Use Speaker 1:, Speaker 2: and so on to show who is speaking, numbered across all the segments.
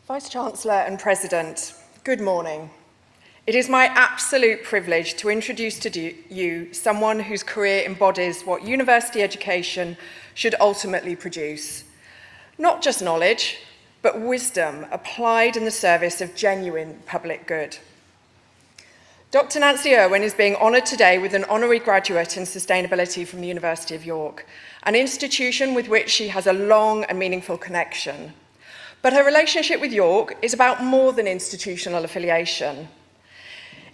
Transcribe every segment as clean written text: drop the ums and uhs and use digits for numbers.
Speaker 1: Vice-Chancellor and President, good morning. It is my absolute privilege to introduce to you someone whose career embodies what university education should ultimately produce. Not just knowledge, but wisdom applied in the service of genuine public good. Dr. Nancy Irwin is being honoured today with an honorary graduate in sustainability from the University of York, an institution with which she has a long and meaningful connection. But her relationship with York is about more than institutional affiliation.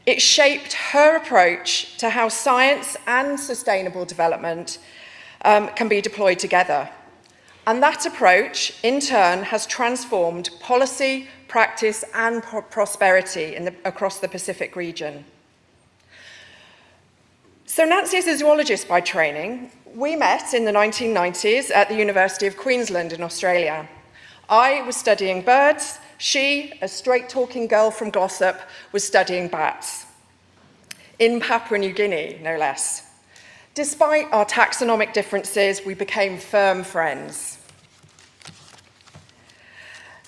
Speaker 1: It shaped her approach to how science and sustainable development can be deployed together. And that approach, in turn, has transformed policy, practice, and prosperity across the Pacific region. So Nancy is a zoologist by training. We met in the 1990s at the University of Queensland in Australia. I was studying birds. She, a straight-talking girl from Glossop, was studying bats. In Papua New Guinea, no less. Despite our taxonomic differences, we became firm friends.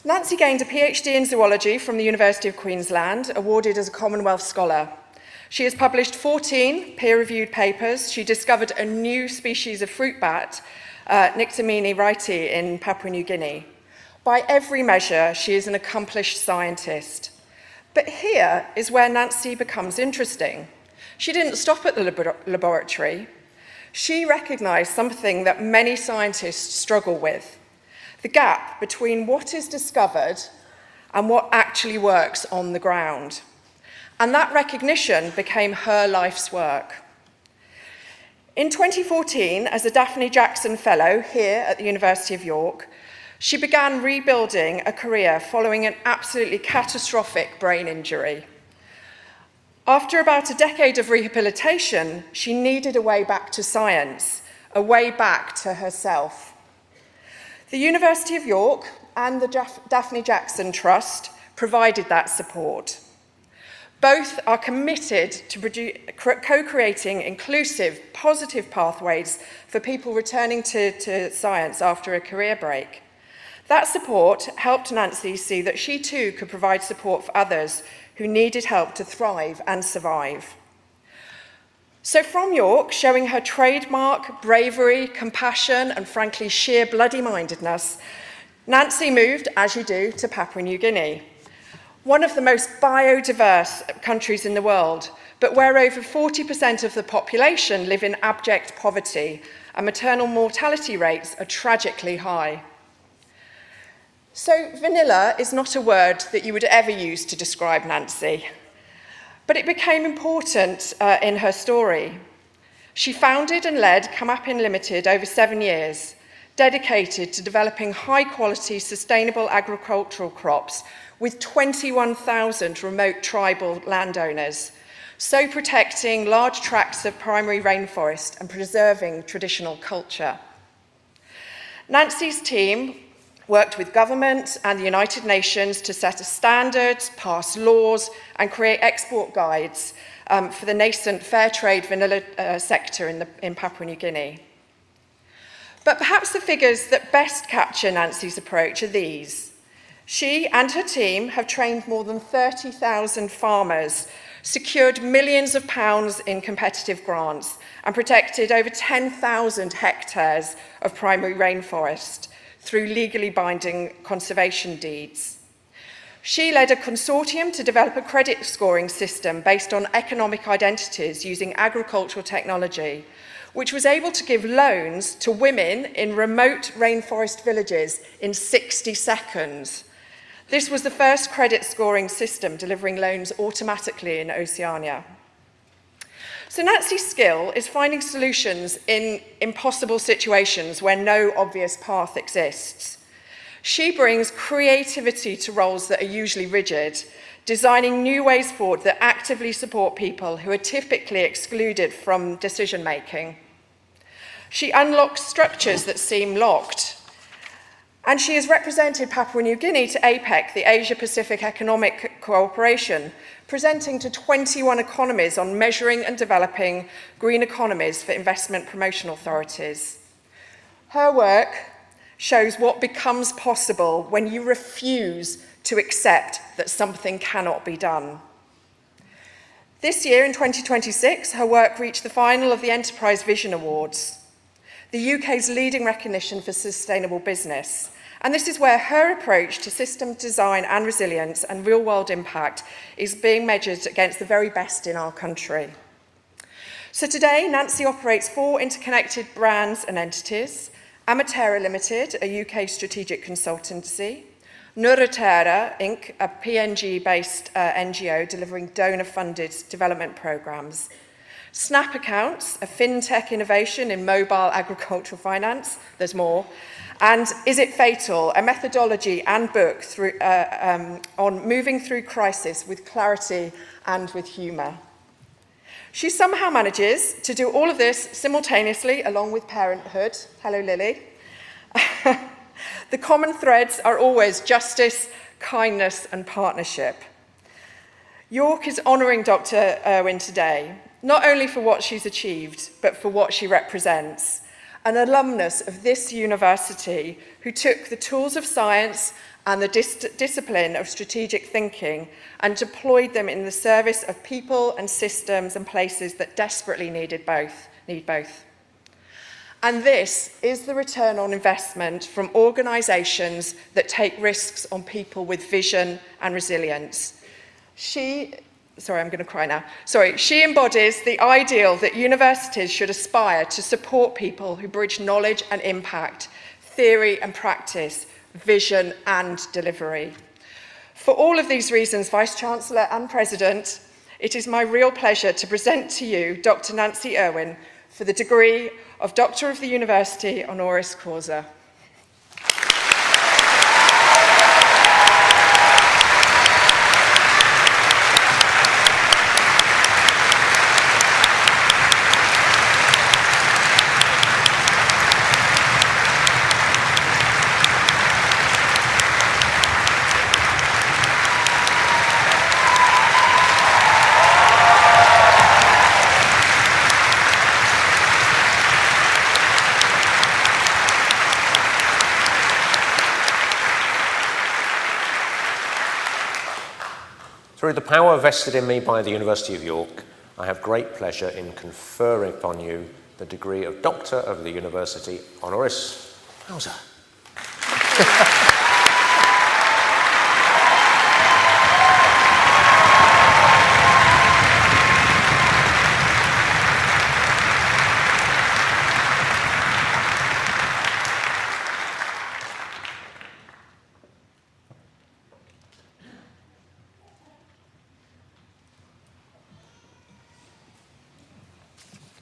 Speaker 1: Nancy gained a PhD in zoology from the University of Queensland, awarded as a Commonwealth Scholar. She has published 14 peer-reviewed papers. She discovered a new species of fruit bat, Nyctamine wrightii, in Papua New Guinea. By every measure, she is an accomplished scientist. But here is where Nancy becomes interesting. She didn't stop at the laboratory. She recognised something that many scientists struggle with: the gap between what is discovered and what actually works on the ground. And that recognition became her life's work. In 2014, as a Daphne Jackson Fellow here at the University of York, she began rebuilding a career following an absolutely catastrophic brain injury. After about a decade of rehabilitation, she needed a way back to science, a way back to herself. The University of York and the Daphne Jackson Trust provided that support. Both are committed to co-creating inclusive, positive pathways for people returning to science after a career break. That support helped Nancy see that she too could provide support for others who needed help to thrive and survive. So from York, showing her trademark bravery, compassion, and frankly sheer bloody-mindedness, Nancy moved, as you do, to Papua New Guinea, one of the most biodiverse countries in the world, but where over 40% of the population live in abject poverty, and maternal mortality rates are tragically high. So vanilla is not a word that you would ever use to describe Nancy, but it became important in her story. She founded and led Come Up In Limited over 7 years, dedicated to developing high-quality, sustainable agricultural crops with 21,000 remote tribal landowners, so protecting large tracts of primary rainforest and preserving traditional culture. Nancy's team worked with government and the United Nations to set standards, pass laws, and create export guides for the nascent fair trade vanilla sector in Papua New Guinea. But perhaps the figures that best capture Nancy's approach are these. She and her team have trained more than 30,000 farmers, secured millions of pounds in competitive grants, and protected over 10,000 hectares of primary rainforest through legally binding conservation deeds. She led a consortium to develop a credit scoring system based on economic identities using agricultural technology, which was able to give loans to women in remote rainforest villages in 60 seconds. This was the first credit scoring system delivering loans automatically in Oceania. So Nancy's skill is finding solutions in impossible situations where no obvious path exists. She brings creativity to roles that are usually rigid, designing new ways forward that actively support people who are typically excluded from decision-making. She unlocks structures that seem locked. And she has represented Papua New Guinea to APEC, the Asia-Pacific Economic Cooperation, presenting to 21 economies on measuring and developing green economies for investment promotion authorities. Her work shows what becomes possible when you refuse to accept that something cannot be done. This year, in 2026, her work reached the final of the Enterprise Vision Awards, the UK's leading recognition for sustainable business. And this is where her approach to system design and resilience and real-world impact is being measured against the very best in our country. So today, Nancy operates 4 interconnected brands and entities: AmaTerra Limited, a UK strategic consultancy; NuraTerra Inc., a PNG-based NGO delivering donor-funded development programs; Snap Accounts, a fintech innovation in mobile agricultural finance, there's more; and Is It Fatal, a methodology and book on moving through crisis with clarity and with humour. She somehow manages to do all of this simultaneously along with parenthood. Hello, Lily. The common threads are always justice, kindness, and partnership. York is honouring Dr Irwin today, not only for what she's achieved, but for what she represents. An alumnus of this university who took the tools of science and the discipline of strategic thinking and deployed them in the service of people and systems and places that desperately need both. And this is the return on investment from organisations that take risks on people with vision and resilience. She embodies the ideal that universities should aspire to support people who bridge knowledge and impact, theory and practice, vision and delivery. For all of these reasons, Vice-Chancellor and President, it is my real pleasure to present to you Dr. Nancy Irwin for the degree of Doctor of the University Honoris Causa.
Speaker 2: Through the power vested in me by the University of York, I have great pleasure in conferring upon you the degree of Doctor of the University Honoris Causa.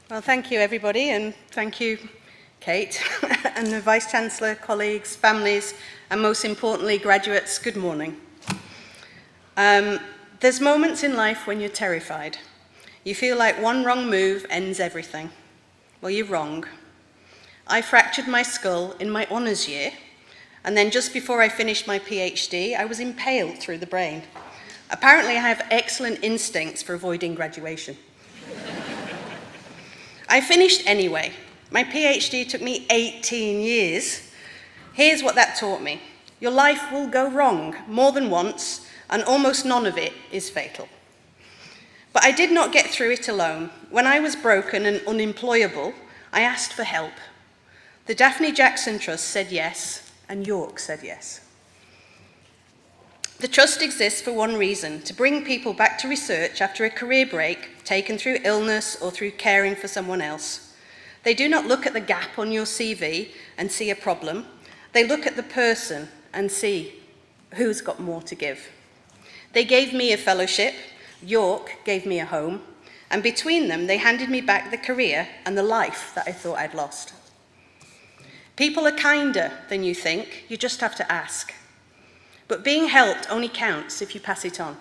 Speaker 3: Well, thank you, everybody, and thank you, Kate, and the Vice-Chancellor, colleagues, families, and most importantly, graduates, good morning. There's moments in life when you're terrified. You feel like one wrong move ends everything. Well, you're wrong. I fractured my skull in my honours year, and then just before I finished my PhD, I was impaled through the brain. Apparently, I have excellent instincts for avoiding graduation. I finished anyway. My PhD took me 18 years. Here's what that taught me. Your life will go wrong more than once, and almost none of it is fatal. But I did not get through it alone. When I was broken and unemployable, I asked for help. The Daphne Jackson Trust said yes, and York said yes. The trust exists for one reason: to bring people back to research after a career break taken through illness or through caring for someone else. They do not look at the gap on your CV and see a problem. They look at the person and see who's got more to give. They gave me a fellowship, York gave me a home, and between them they handed me back the career and the life that I thought I'd lost. People are kinder than you think, you just have to ask. But being helped only counts if you pass it on.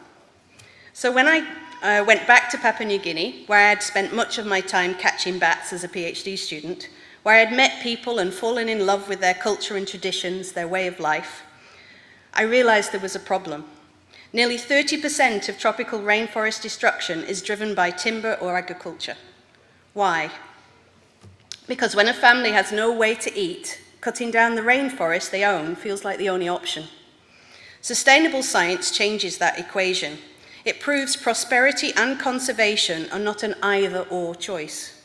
Speaker 3: So when I went back to Papua New Guinea, where I had spent much of my time catching bats as a PhD student, where I had met people and fallen in love with their culture and traditions, their way of life, I realized there was a problem. Nearly 30% of tropical rainforest destruction is driven by timber or agriculture. Why? Because when a family has no way to eat, Cutting down the rainforest they own feels like the only option. Sustainable science changes that equation. It proves prosperity and conservation are not an either-or choice.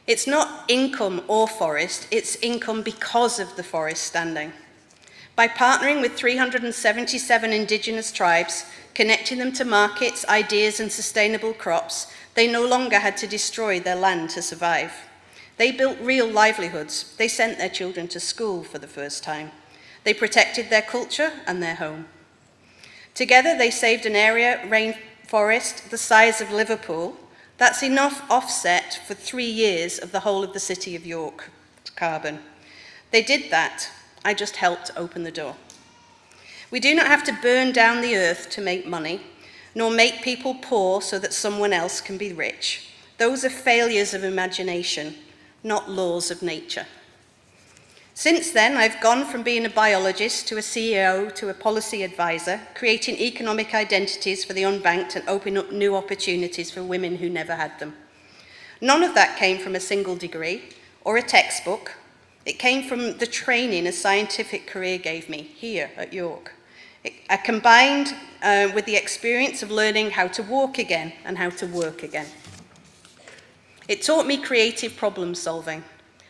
Speaker 3: It's not income or forest, it's income because of the forest standing. By partnering with 377 Indigenous tribes, connecting them to markets, ideas and sustainable crops, they no longer had to destroy their land to survive. They built real livelihoods. They sent their children to school for the first time. They protected their culture and their home. Together, they saved an area rainforest the size of Liverpool. That's enough offset for 3 years of the whole of the city of York carbon. They did that. I just helped open the door. We do not have to burn down the earth to make money, nor make people poor so that someone else can be rich. Those are failures of imagination, not laws of nature. Since then, I've gone from being a biologist to a CEO to a policy advisor, creating economic identities for the unbanked and opening up new opportunities for women who never had them. None of that came from a single degree or a textbook. It came from the training a scientific career gave me here at York. I combined with the experience of learning how to walk again and how to work again. It taught me creative problem solving.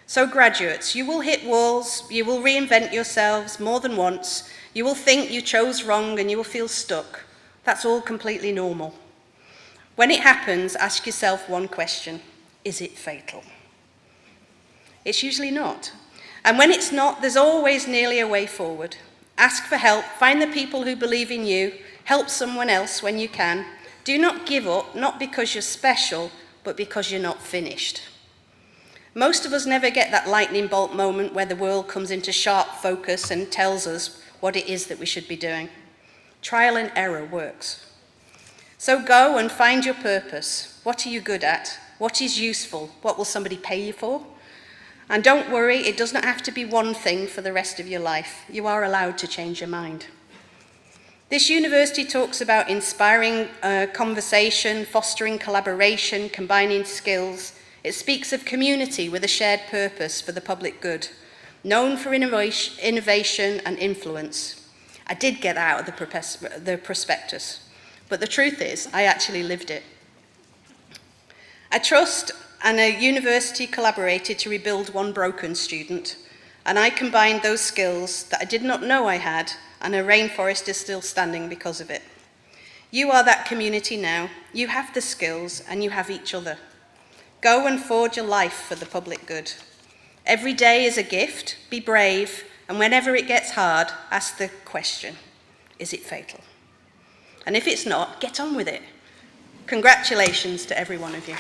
Speaker 3: So graduates, you will hit walls, you will reinvent yourselves more than once, you will think you chose wrong and you will feel stuck. That's all completely normal. When it happens, ask yourself one question: is it fatal? It's usually not. And when it's not, there's always nearly a way forward. Ask for help, find the people who believe in you, help someone else when you can. Do not give up, not because you're special, but because you're not finished. Most of us never get that lightning bolt moment where the world comes into sharp focus and tells us what it is that we should be doing. Trial and error works. So go and find your purpose. What are you good at? What is useful? What will somebody pay you for? And don't worry, it does not have to be one thing for the rest of your life. You are allowed to change your mind. This university talks about inspiring conversation, fostering collaboration, combining skills. It speaks of community with a shared purpose for the public good, known for innovation and influence. I did get out of the prospectus, but the truth is, I actually lived it. A trust and a university collaborated to rebuild one broken student, and I combined those skills that I did not know I had, and a rainforest is still standing because of it. You are that community now. You have the skills, and you have each other. Go and forge a life for the public good. Every day is a gift. Be brave, and whenever it gets hard, ask the question: is it fatal? And if it's not, get on with it. Congratulations to every one of you.